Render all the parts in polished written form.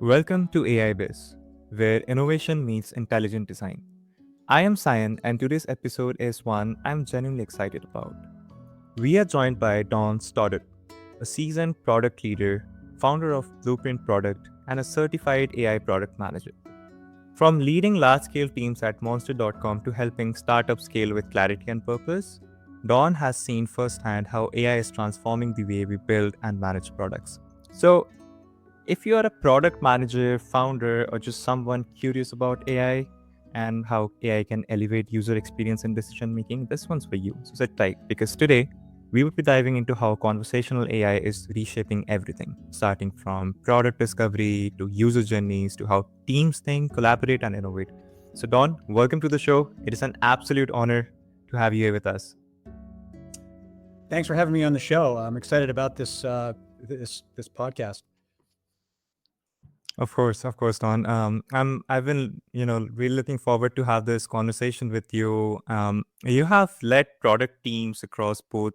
Welcome to AIBiz, where innovation meets intelligent design. I am Sayan, and today's episode is one I'm genuinely excited about. We are joined by Don Stoddard, a seasoned product leader, founder of Blueprint Product, and a certified AI product manager. From leading large scale teams at Monster.com to helping startups scale with clarity and purpose, Don has seen firsthand how AI is transforming the way we build and manage products. So, if you are a product manager, founder, or just someone curious about AI and how AI can elevate user experience and decision making, this one's for you. So sit tight because today we will be diving into how conversational AI is reshaping everything, starting from product discovery to user journeys to how teams think, collaborate, and innovate. So, Don, welcome to the show. It is an absolute honor to have you here with us. Thanks for having me on the show. I'm excited about this podcast. Of course, Don. I've been, really looking forward to have this conversation with you. You have led product teams across both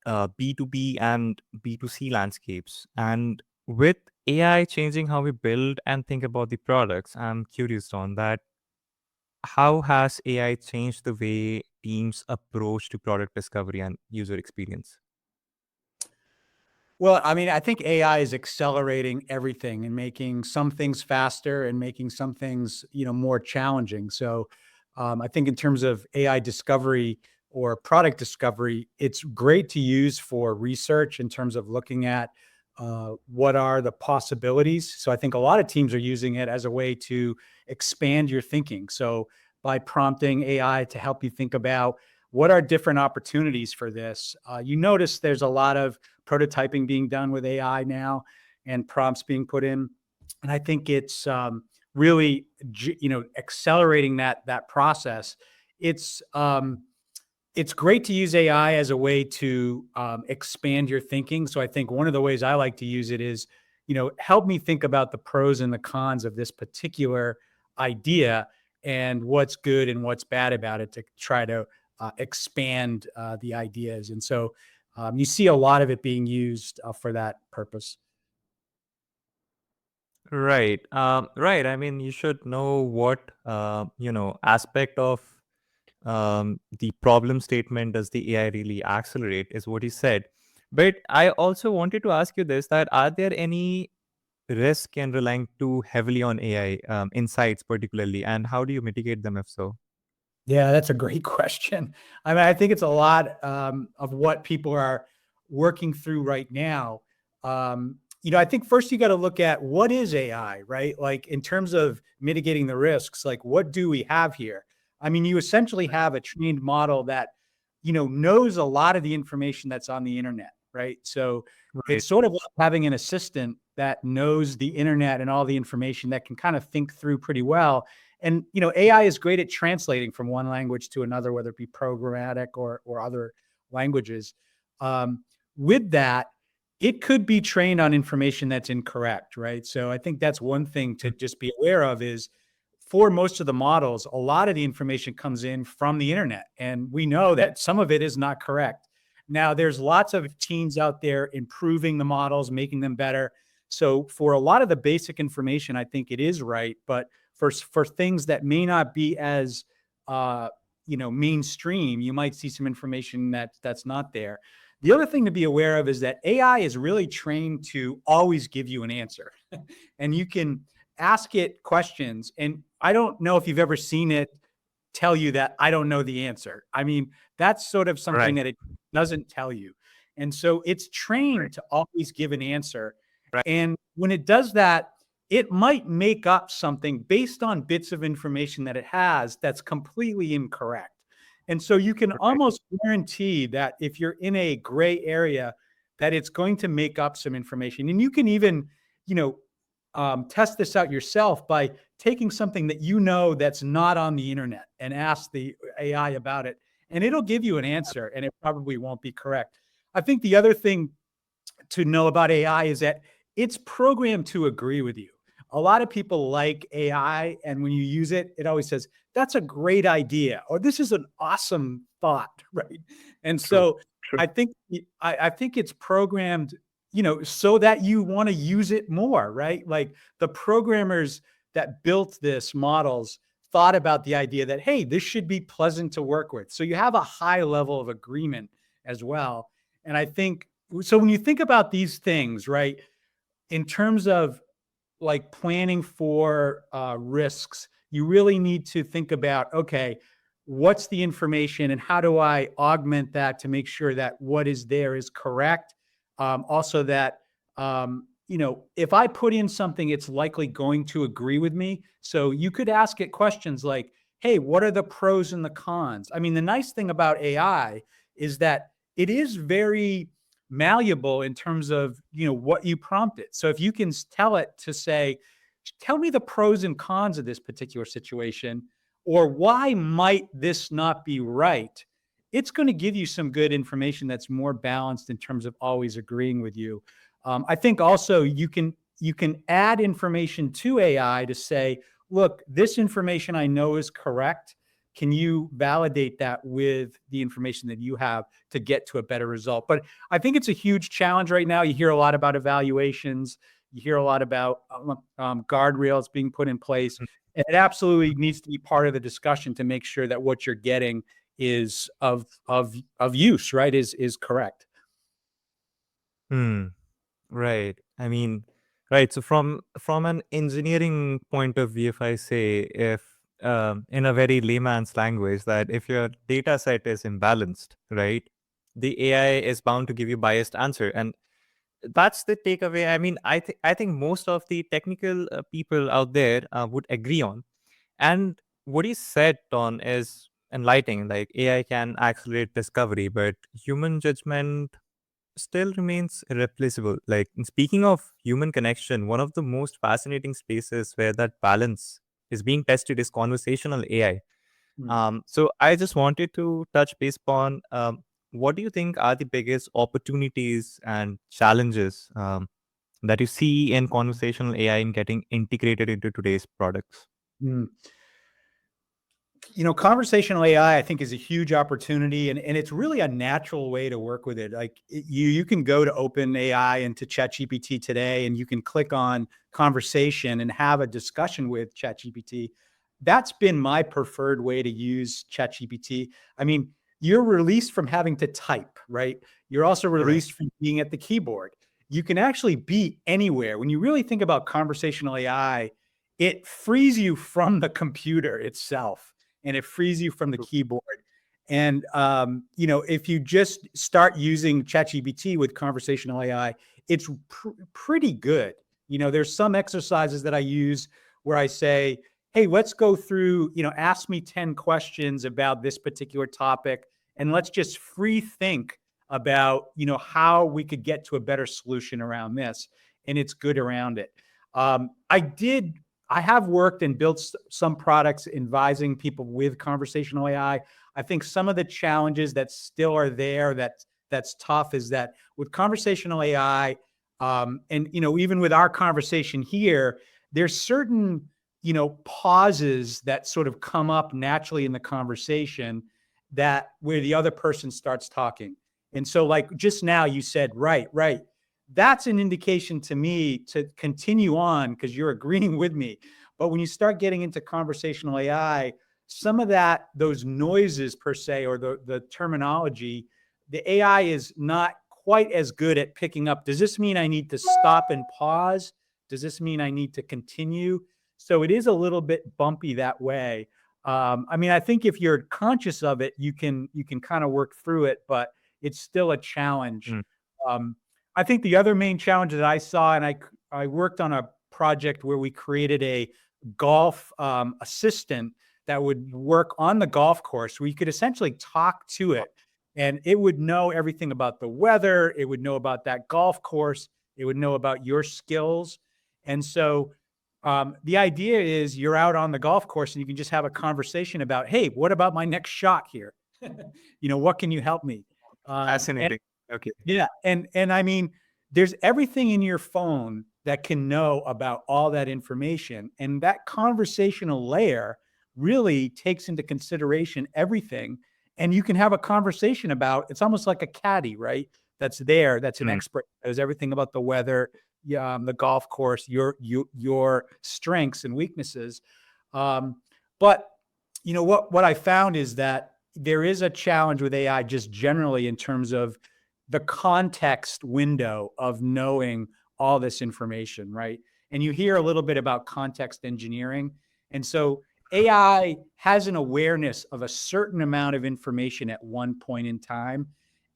B2B and B2C landscapes, and with AI changing how we build and think about the products, I'm curious, Don, that how has AI changed the way teams approach to product discovery and user experience? Well, I mean, I think AI is accelerating everything and making some things faster and making some things, more challenging. So, I think in terms of AI discovery or product discovery, it's great to use for research in terms of looking at what are the possibilities. So, I think a lot of teams are using it as a way to expand your thinking. So, by prompting AI to help you think about what are different opportunities for this, you notice there's a lot of prototyping being done with AI now and prompts being put in. And I think it's really, accelerating that process. It's it's great to use AI as a way to expand your thinking. So I think one of the ways I like to use it is, help me think about the pros and the cons of this particular idea and what's good and what's bad about it to try to expand the ideas. And so you see a lot of it being used for that purpose. Right. Right. I mean, you should know what, aspect of the problem statement does the AI really accelerate, is what he said. But I also wanted to ask you this, that are there any risk in relying too heavily on AI insights particularly, and how do you mitigate them if so? Yeah, that's a great question. I mean, I think it's a lot of what people are working through right now. I think first you got to look at what is AI, right? Like in terms of mitigating the risks, like what do we have here? I mean, you essentially have a trained model that, knows a lot of the information that's on the internet, right? So Right. it's sort of like having an assistant that knows the internet and all the information that can kind of think through pretty well. And AI is great at translating from one language to another, whether it be programmatic or other languages. With that, it could be trained on information that's incorrect, right? So I think that's one thing to just be aware of is for most of the models, a lot of the information comes in from the internet, and we know that some of it is not correct. Now, there's lots of teams out there improving the models, making them better. So for a lot of the basic information, I think it is right, but for things that may not be as mainstream, you might see some information that's not there. The other thing to be aware of is that AI is really trained to always give you an answer, and you can ask it questions. And I don't know if you've ever seen it tell you that I don't know the answer. I mean, that's sort of something Right. that it doesn't tell you. And so it's trained to always give an answer. Right. And when it does that, it might make up something based on bits of information that it has that's completely incorrect. And so you can Right. almost guarantee that if you're in a gray area, that it's going to make up some information. And you can even, test this out yourself by taking something that that's not on the internet and ask the AI about it, and it'll give you an answer, and it probably won't be correct. I think the other thing to know about AI is that it's programmed to agree with you. A lot of people like AI, and when you use it, it always says, "That's a great idea," or "This is an awesome thought," right? And True. so True. I think it's programmed so that you want to use it more, right? Like the programmers that built this models thought about the idea that, hey, this should be pleasant to work with. So you have a high level of agreement as well. And I think so when you think about these things, right, in terms of like planning for risks, you really need to think about, okay, what's the information and how do I augment that to make sure that what is there is correct? Also, that, if I put in something, it's likely going to agree with me. So you could ask it questions like, hey, what are the pros and the cons? I mean, the nice thing about AI is that it is very malleable in terms of what you prompt it. So if you can tell it to say, tell me the pros and cons of this particular situation, or why might this not be right, it's going to give you some good information that's more balanced in terms of always agreeing with you. I think also you can add information to AI to say, look, this information I know is correct. Can you validate that with the information that you have to get to a better result? But I think it's a huge challenge right now. You hear a lot about evaluations. You hear a lot about guardrails being put in place. And it absolutely needs to be part of the discussion to make sure that what you're getting is of use, right? Is correct. Hmm. Right. I mean, right. So from an engineering point of view, if I say, if in a very layman's language, that if your data set is imbalanced, right, the AI is bound to give you biased answer, and that's the takeaway. I mean, I think most of the technical people out there would agree on. And what he said, Don, is enlightening. Like AI can accelerate discovery, but human judgment still remains irreplaceable. Like, speaking of human connection, one of the most fascinating spaces where that balance is being tested is conversational AI. Mm. So I just wanted to touch base upon, what do you think are the biggest opportunities and challenges that you see in conversational AI in getting integrated into today's products? Mm. Conversational AI, I think, is a huge opportunity, and it's really a natural way to work with it. Like you can go to OpenAI and to ChatGPT today, and you can click on conversation and have a discussion with ChatGPT. That's been my preferred way to use ChatGPT. I mean, you're released from having to type, right? You're also Right. released from being at the keyboard. You can actually be anywhere. When you really think about conversational AI, it frees you from the computer itself and it frees you from the keyboard. And if you just start using ChatGPT with conversational AI, it's pretty good. There's some exercises that I use where I say, "Hey, let's go through. Ask me 10 questions about this particular topic, and let's just free think about how we could get to a better solution around this." And it's good around it. I did I have worked and built some products advising people with conversational AI. I think some of the challenges that still are there that's tough is that with conversational AI, and even with our conversation here, there's certain pauses that sort of come up naturally in the conversation that where the other person starts talking. And so, like just now, you said, right, right. That's an indication to me to continue on because you're agreeing with me. But when you start getting into conversational AI, some of those noises per se, or the terminology, the AI is not quite as good at picking up. Does this mean I need to stop and pause? Does this mean I need to continue? So it is a little bit bumpy that way. I mean, I think if you're conscious of it, you can kind of work through it, but it's still a challenge. Mm. Um, I think the other main challenge that I saw, and I worked on a project where we created a golf assistant that would work on the golf course, where you could essentially talk to it, and it would know everything about the weather. It would know about that golf course. It would know about your skills. And so the idea is you're out on the golf course and you can just have a conversation about, hey, what about my next shot here? What can you help me? And Fascinating. Okay. yeah, and I mean, there's everything in your phone that can know about all that information, and that conversational layer really takes into consideration everything, and you can have a conversation about it's almost like a caddy, right? that's there, that's an Mm. expert, knows everything about the weather, the golf course, your strengths and weaknesses. Um, but what I found is that there is a challenge with AI just generally in terms of the context window of knowing all this information, right? And you hear a little bit about context engineering. And so AI has an awareness of a certain amount of information at one point in time.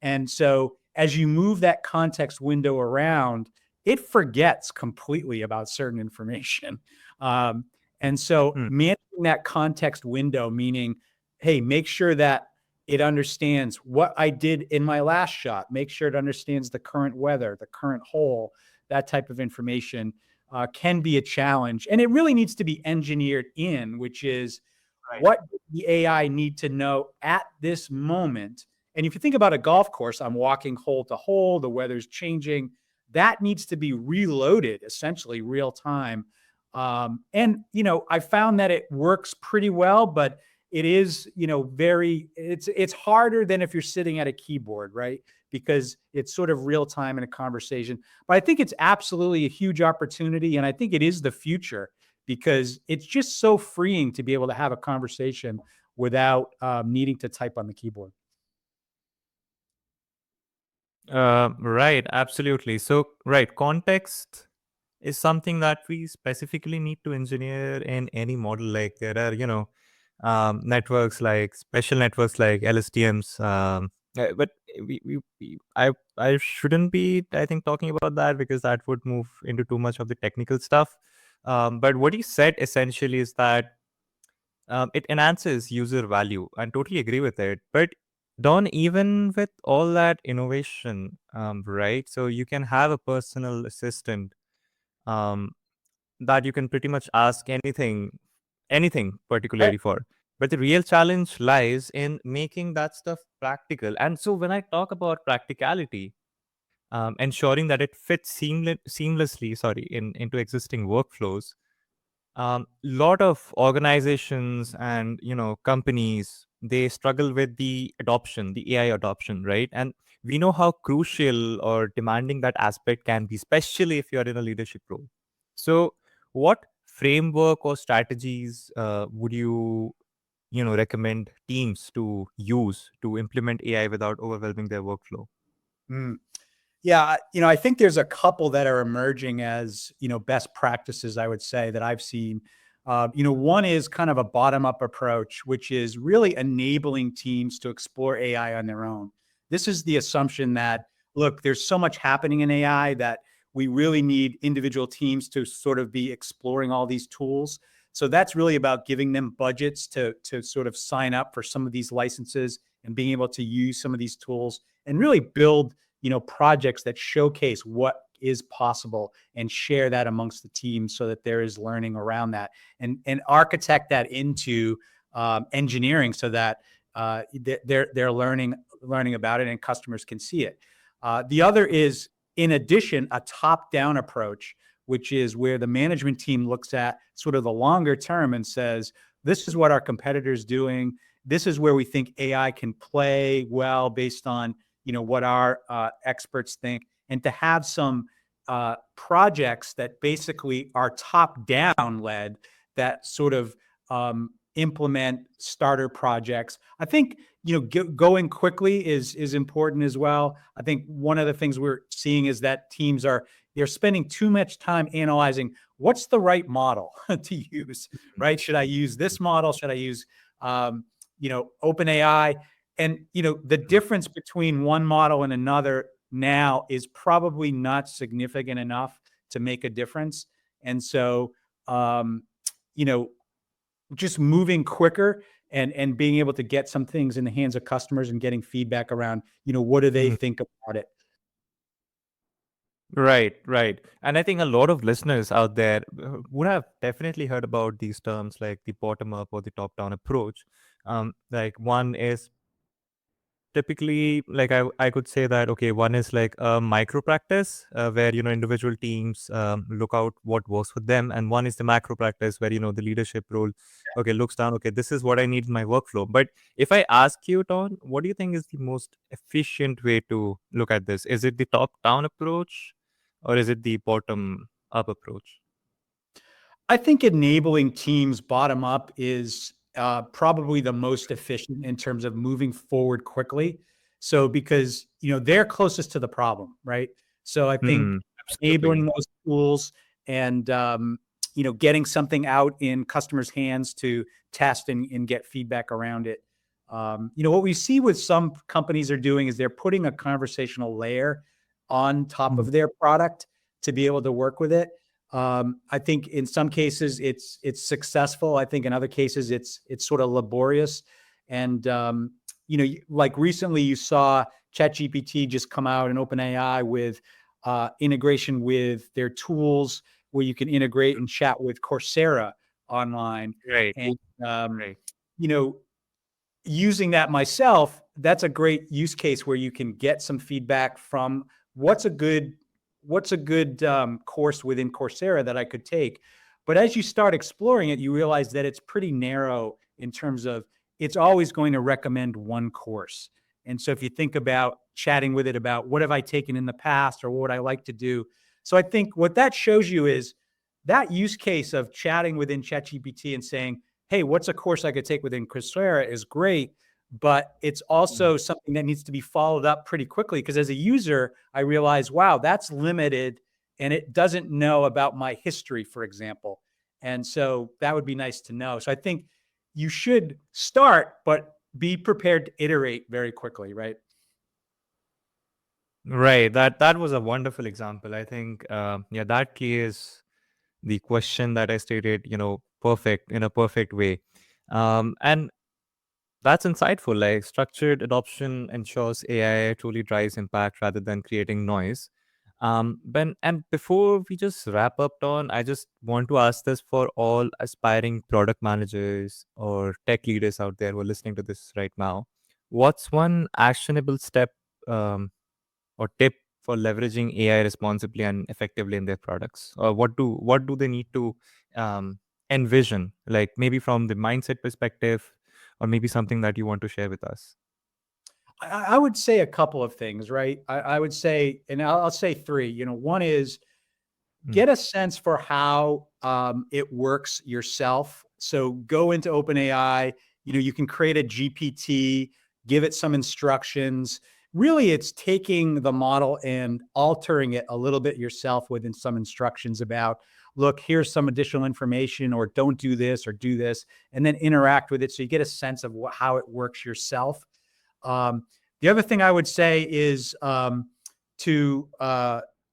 And so as you move that context window around, it forgets completely about certain information. Um, and so Mm. managing that context window, meaning, hey, make sure that it understands what I did in my last shot, make sure it understands the current weather, the current hole, that type of information can be a challenge. And it really needs to be engineered in, which is Right. what does the AI need to know at this moment? And if you think about a golf course, I'm walking hole to hole, the weather's changing. That needs to be reloaded essentially real time. And I found that it works pretty well, but it is, it's harder than if you're sitting at a keyboard, right? Because it's sort of real time in a conversation. But I think it's absolutely a huge opportunity. And I think it is the future because it's just so freeing to be able to have a conversation without needing to type on the keyboard. Right, absolutely. So, right, context is something that we specifically need to engineer in any model. Like there are, networks like special networks like LSTMs. But I shouldn't be, I think, talking about that because that would move into too much of the technical stuff. But what he said essentially is that it enhances user value. I totally agree with it. But Don, even with all that innovation, right? So you can have a personal assistant um, that you can pretty much ask anything Right. particularly for. But the real challenge lies in making that stuff practical. And so when I talk about practicality, ensuring that it fits seamlessly, sorry, into existing workflows, lot of organizations and companies, they struggle with the AI adoption, right? And we know how crucial or demanding that aspect can be, especially if you're in a leadership role. So what framework or strategies would you recommend teams to use to implement AI without overwhelming their workflow? Mm. Yeah, I think there's a couple that are emerging as, best practices, I would say, that I've seen. One is kind of a bottom-up approach, which is really enabling teams to explore AI on their own. This is the assumption that, look, there's so much happening in AI that we really need individual teams to sort of be exploring all these tools. So that's really about giving them budgets to sort of sign up for some of these licenses and being able to use some of these tools and really build projects that showcase what is possible and share that amongst the team so that there is learning around that and architect that into engineering so that they're learning about it and customers can see it. The other is, in addition, a top-down approach, which is where the management team looks at sort of the longer term and says, this is what our competitors doing. This is where we think AI can play well based on what our experts think, and to have some projects that basically are top down led that sort of implement starter projects. I think going quickly is important as well. I think one of the things we're seeing is that teams they're spending too much time analyzing what's the right model to use, right? Should I use this model? Should I use OpenAI? And the difference between one model and another now is probably not significant enough to make a difference. And so, you know, just moving quicker and being able to get some things in the hands of customers and getting feedback around, what do they Mhm. think about it? Right, right. And I think a lot of listeners out there would have definitely heard about these terms like the bottom up or the top down approach. Like one is typically, like I could say that, okay, one is like a micro practice where, individual teams look out what works for them. And one is the macro practice where, the leadership role, okay, looks down, okay, this is what I need in my workflow. But if I ask you, Don, what do you think is the most efficient way to look at this? Is it the top down approach or is it the bottom up approach? I think enabling teams bottom up is probably the most efficient in terms of moving forward quickly. So because they're closest to the problem, right? So I think Hmm, absolutely. enabling those tools and getting something out in customers' hands to test and get feedback around it. What we see with some companies are doing is they're putting a conversational layer on top Mm, of their product to be able to work with it. I think in some cases it's successful. I think in other cases it's sort of laborious. And like recently you saw ChatGPT just come out and OpenAI with integration with their tools where you can integrate and chat with Coursera online. right, And um, right. you know, using that myself, that's a great use case where you can get some feedback from what's a good course within Coursera that I could take. But as you start exploring it, you realize that it's pretty narrow in terms of it's always going to recommend one course. And so if you think about chatting with it about what have I taken in the past or what would I like to do. So I think what that shows you is that use case of chatting within ChatGPT and saying, hey, what's a course I could take within Coursera is great, but it's Mm. also something that needs to be followed up pretty quickly because as a user, I realize, wow, that's limited and it doesn't know about my history, for example. And so that would be nice to know. So I think you should start, but be prepared to iterate very quickly, right? Right. That was a wonderful example. I think, yeah, that clears the question that I stated, perfect in a perfect way. And that's insightful. Like structured adoption ensures AI truly drives impact rather than creating noise. Ben, and before we just wrap up, Don, I just want to ask this for all aspiring product managers or tech leaders out there who are listening to this right now. What's one actionable step um, or tip for leveraging AI responsibly and effectively in their products? Or what do they need to um, envision? Like maybe from the mindset perspective, or maybe something that you want to share with us. I would say a couple of things, right? I would say, and I'll say three. One is Mm, get a sense for how it works yourself. So go into OpenAI. You can create a GPT, give it some instructions. Really, it's taking the model and altering it a little bit yourself within some instructions about, look, here's some additional information, or don't do this, or do this, and then interact with it so you get a sense of how it works yourself. The other thing I would say is to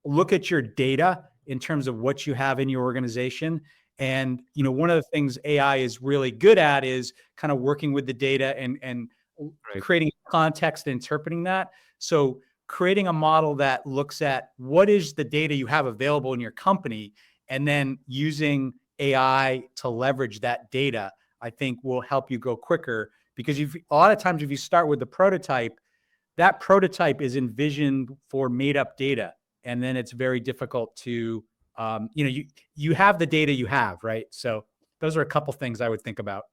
look at your data in terms of what you have in your organization. And one of the things AI is really good at is kind of working with the data and right. creating context and interpreting that. So creating a model that looks at what is the data you have available in your company, and then using AI to leverage that data, I think will help you go quicker because a lot of times if you start with the prototype, that prototype is envisioned for made up data, and then it's very difficult to you have the data you have, right? So those are a couple things I would think about.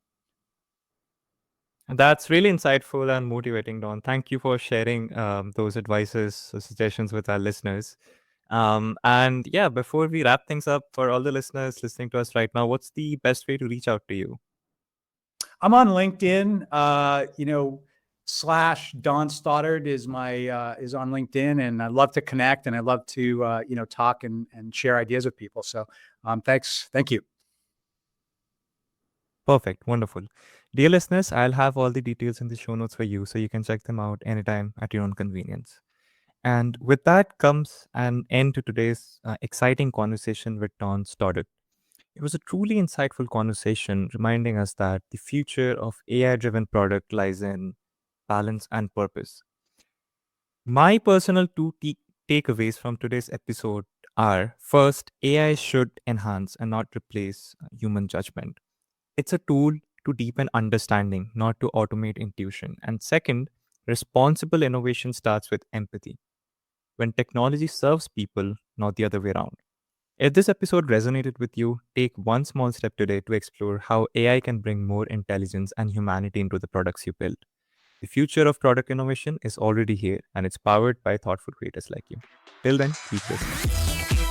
That's really insightful and motivating, Don. Thank you for sharing those advices, suggestions with our listeners. And yeah, before we wrap things up, for all the listeners listening to us right now, what's the best way to reach out to you? I'm on LinkedIn. Slash Don Stoddard is my is on LinkedIn, and I love to connect and I love to talk and share ideas with people. So thank you. Perfect. Wonderful. Dear listeners, I'll have all the details in the show notes for you so you can check them out anytime at your own convenience. And with that comes an end to today's exciting conversation with Don Stoddard. It was a truly insightful conversation reminding us that the future of AI driven product lies in balance and purpose. My personal takeaways from today's episode are: first, AI should enhance and not replace human judgment. It's a tool to deepen understanding, not to automate intuition. And second, Responsible innovation starts with empathy. When technology serves people, not the other way around. If this episode resonated with you, take one small step today to explore how AI can bring more intelligence and humanity into the products you build. The future of product innovation is already here, and it's powered by thoughtful creators like you. Till then, keep listening.